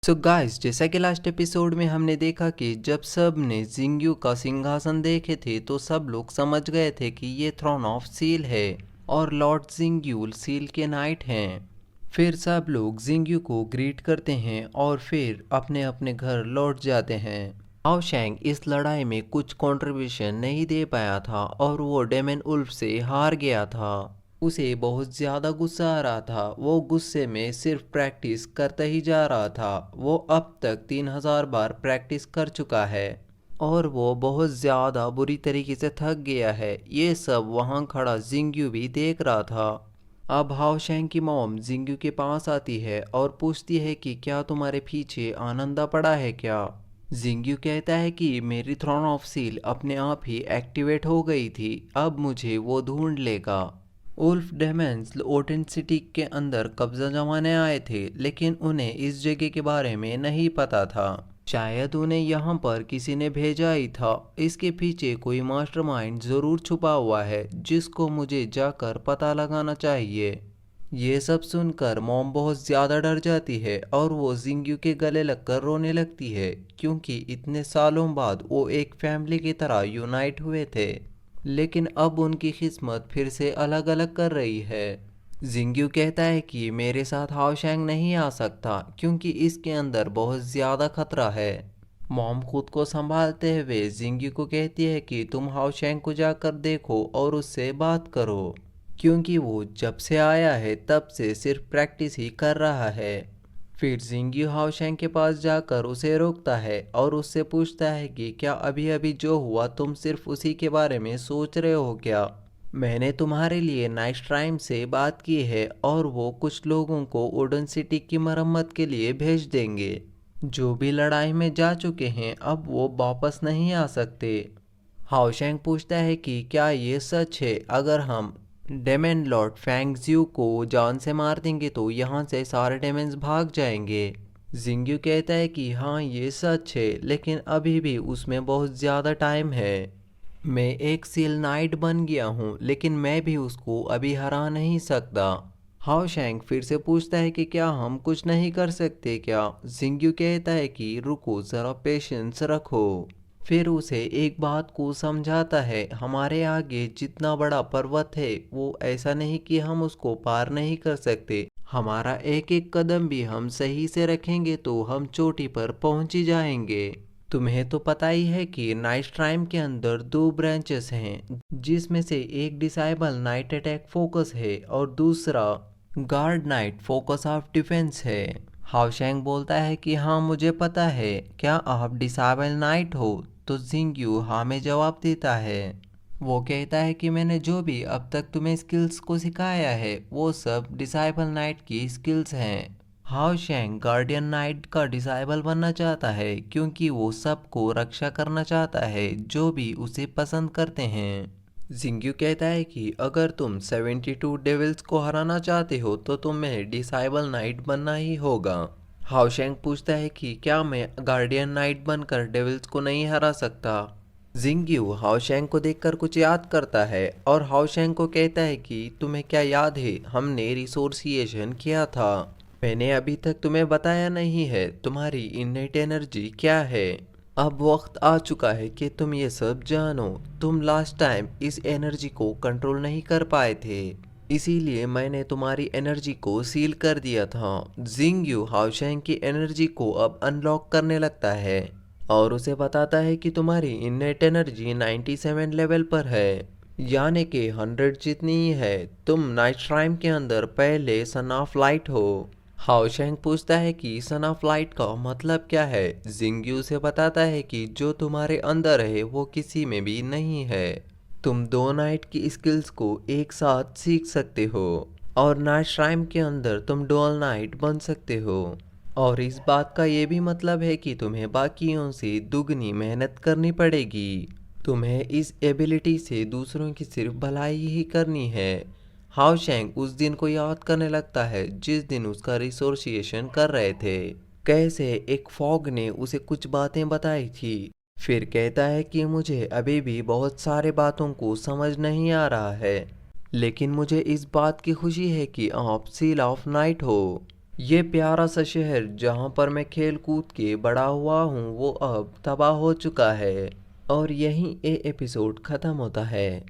So guys, जैसा कि last episode में हमने देखा कि जब सब ने जिंग्यू का सिंहासन देखे थे तो सब लोग समझ गए थे कि ये थ्रोन ऑफ सील है और लॉर्ड जिंग्यू सील के नाइट हैं। फिर सब लोग जिंग्यू को ग्रीट करते हैं और फिर अपने अपने घर लौट जाते हैं। हाओ शैंग इस लड़ाई में कुछ कंट्रीब्यूशन नहीं दे पाया था और वो डेमन उल्फ से हार गया था। उसे बहुत ज़्यादा गुस्सा आ रहा था। वो गुस्से में सिर्फ प्रैक्टिस करता ही जा रहा था। वो अब तक 3000 बार प्रैक्टिस कर चुका है और वो बहुत ज़्यादा बुरी तरीके से थक गया है। ये सब वहाँ खड़ा जिंग्यू भी देख रहा था। अब हाओशैंग की मॉम जिंग्यू के पास आती है और पूछती है कि क्या तुम्हारे पीछे आनंदा पड़ा है क्या। जिंग्यू कहता है कि मेरी थ्रोन ऑफ सील अपने आप ही एक्टिवेट हो गई थी, अब मुझे वो ढूंढ लेगा। उल्फ डेमन्स ओटेन सिटी के अंदर कब्जा जमाने आए थे, लेकिन उन्हें इस जगह के बारे में नहीं पता था। शायद उन्हें यहाँ पर किसी ने भेजा ही था। इसके पीछे कोई मास्टरमाइंड ज़रूर छुपा हुआ है जिसको मुझे जाकर पता लगाना चाहिए। ये सब सुनकर मॉम बहुत ज़्यादा डर जाती है और वो जिंग्यू के गले लगकर रोने लगती है, क्योंकि इतने सालों बाद वो एक फैमिली की तरह यूनाइट हुए थे, लेकिन अब उनकी किस्मत फिर से अलग अलग कर रही है। जिंग्यू कहता है कि मेरे साथ हाओशैंग नहीं आ सकता क्योंकि इसके अंदर बहुत ज़्यादा खतरा है। मॉम खुद को संभालते हुए जिंग्यू को कहती है कि तुम हाओशैंग को जाकर देखो और उससे बात करो, क्योंकि वो जब से आया है तब से सिर्फ प्रैक्टिस ही कर रहा है। फिर जिंग्यू हाओशैंग के पास जाकर उसे रोकता है और उससे पूछता है कि क्या अभी अभी जो हुआ तुम सिर्फ उसी के बारे में सोच रहे हो क्या। मैंने तुम्हारे लिए नाइट टाइम से बात की है और वो कुछ लोगों को वुडन सिटी की मरम्मत के लिए भेज देंगे। जो भी लड़ाई में जा चुके हैं अब वो वापस नहीं आ सकते। हाओशैंग पूछता है कि क्या ये सच है, अगर हम डेमन लॉर्ड फैंगज्यू को जान से मार देंगे तो यहाँ से सारे डेमन्स भाग जाएंगे। जिंग्यू कहता है कि हाँ ये सच है, लेकिन अभी भी उसमें बहुत ज़्यादा टाइम है। मैं एक सील नाइट बन गया हूँ, लेकिन मैं भी उसको अभी हरा नहीं सकता। हाओशैंग फिर से पूछता है कि क्या हम कुछ नहीं कर सकते क्या। जिंग्यू कहता है कि रुको ज़रा पेशेंस रखो। फिर उसे एक बात को समझाता है, हमारे आगे जितना बड़ा पर्वत है वो ऐसा नहीं कि हम उसको पार नहीं कर सकते। हमारा एक एक कदम भी हम सही से रखेंगे तो हम चोटी पर पहुंच ही जाएंगे। तुम्हें तो पता ही है कि नाइट टाइम के अंदर दो ब्रांचेस हैं, जिसमें से एक डिसाइबल नाइट अटैक फोकस है और दूसरा guard night focus of defence है। हाओशैंग बोलता है कि हाँ मुझे पता है, क्या आप डिसाइबल नाइट हो। तो जिंग्यू हाँ में जवाब देता है। वो कहता है कि मैंने जो भी अब तक तुम्हें स्किल्स को सिखाया है वो सब डिसाइबल नाइट की स्किल्स हैं। हाओशैंग गार्डियन नाइट का डिसाइबल बनना चाहता है क्योंकि वो सबको रक्षा करना चाहता है जो भी उसे पसंद करते हैं। जिंग्यू कहता है कि अगर तुम 72 डेविल्स को हराना चाहते हो तो तुम्हें डिसाइबल नाइट बनना ही होगा। हाओशैंग पूछता है कि क्या मैं गार्डियन नाइट बनकर डेविल्स को नहीं हरा सकता। जिंग्यू हाओशैंग को देखकर कुछ याद करता है और हाओशैंग को कहता है कि तुम्हें क्या याद है हमने रिसोर्सिएशन किया था। मैंने अभी तक तुम्हें बताया नहीं है तुम्हारी इननेट एनर्जी क्या है। अब वक्त आ चुका है कि तुम ये सब जानो। तुम लास्ट टाइम इस एनर्जी को कंट्रोल नहीं कर पाए थे, इसीलिए मैंने तुम्हारी एनर्जी को सील कर दिया था। जिंग्यू हाओशैंग की एनर्जी को अब अनलॉक करने लगता है और उसे बताता है कि तुम्हारी इननेट एनर्जी 97 लेवल पर है, यानी कि 100 जितनी ही है। तुम नाइट टाइम के अंदर पहले सन ऑफ लाइट हो। हाओशैंग पूछता है कि सन ऑफ लाइट का मतलब क्या है। जिंग्यू से बताता है कि जो तुम्हारे अंदर है वो किसी में भी नहीं है। तुम दो नाइट की स्किल्स को एक साथ सीख सकते हो और नाइट टाइम के अंदर तुम डुअल नाइट बन सकते हो। और इस बात का ये भी मतलब है कि तुम्हें बाकियों से दुगनी मेहनत करनी पड़ेगी। तुम्हें इस एबिलिटी से दूसरों की सिर्फ भलाई ही करनी है। हाओशैंग उस दिन को याद करने लगता है जिस दिन उसका रिसोर्सिएशन कर रहे थे, कैसे एक फॉग ने उसे कुछ बातें बताई थी। फिर कहता है कि मुझे अभी भी बहुत सारे बातों को समझ नहीं आ रहा है, लेकिन मुझे इस बात की खुशी है कि आप सील ऑफ नाइट हो। ये प्यारा सा शहर जहाँ पर मैं खेल कूद के बड़ा हुआ हूँ वो अब तबाह हो चुका है। और यहीं ये एपिसोड ख़त्म होता है।